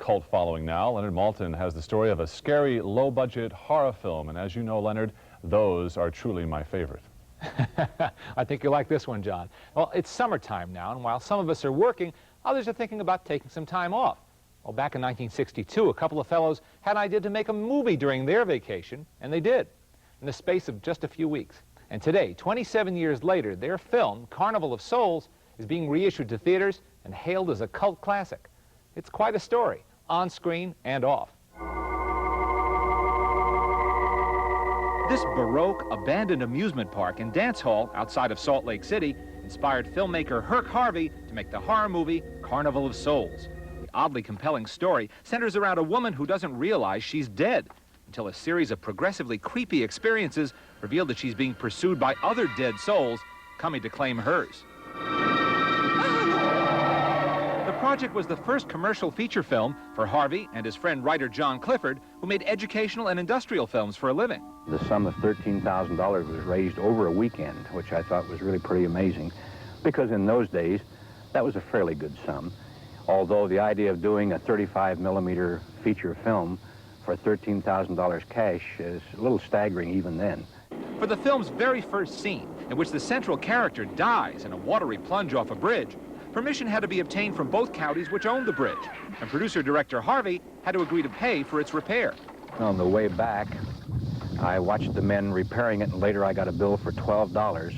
cult following now. Leonard Maltin has the story of a scary, low-budget horror film. And as you know, Leonard, those are truly my favorite. I think you'll like this one, John. Well, it's summertime now, and while some of us are working, others are thinking about taking some time off. Well, back in 1962, a couple of fellows had an idea to make a movie during their vacation, and they did, in the space of just a few weeks. And today, 27 years later, their film, Carnival of Souls, is being reissued to theaters and hailed as a cult classic. It's quite a story, on screen and off. This Baroque, abandoned amusement park and dance hall outside of Salt Lake City inspired filmmaker Herc Harvey to make the horror movie Carnival of Souls. The oddly compelling story centers around a woman who doesn't realize she's dead until a series of progressively creepy experiences reveal that she's being pursued by other dead souls coming to claim hers. The project was the first commercial feature film for Harvey and his friend writer John Clifford, who made educational and industrial films for a living. The sum of $13,000 was raised over a weekend, which I thought was really pretty amazing, because in those days, that was a fairly good sum. Although the idea of doing a 35mm feature film for $13,000 cash is a little staggering even then. For the film's very first scene, in which the central character dies in a watery plunge off a bridge, permission had to be obtained from both counties which owned the bridge, and producer-director Harvey had to agree to pay for its repair. On the way back, I watched the men repairing it, and later I got a bill for $12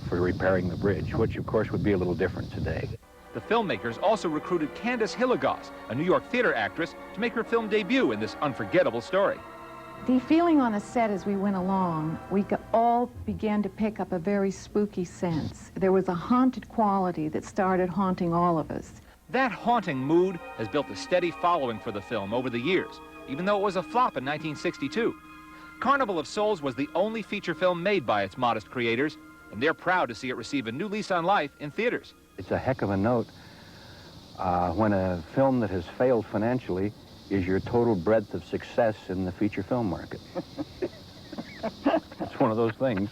for repairing the bridge, which of course would be a little different today. The filmmakers also recruited Candace Hilligoss, a New York theater actress, to make her film debut in this unforgettable story. The feeling on the set as we went along, we all began to pick up a very spooky sense. There was a haunted quality that started haunting all of us. That haunting mood has built a steady following for the film over the years, even though it was a flop in 1962. Carnival of Souls was the only feature film made by its modest creators, and they're proud to see it receive a new lease on life in theaters. It's a heck of a note when a film that has failed financially is your total breadth of success in the feature film market. It's one of those things.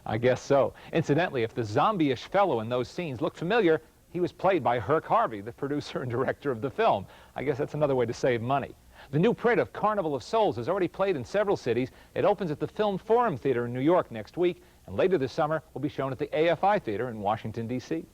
I guess so. Incidentally, if the zombie-ish fellow in those scenes looked familiar, he was played by Herc Harvey, the producer and director of the film. I guess that's another way to save money. The new print of Carnival of Souls is already played in several cities. It opens at the Film Forum Theater in New York next week, and later this summer will be shown at the AFI Theater in Washington, D.C.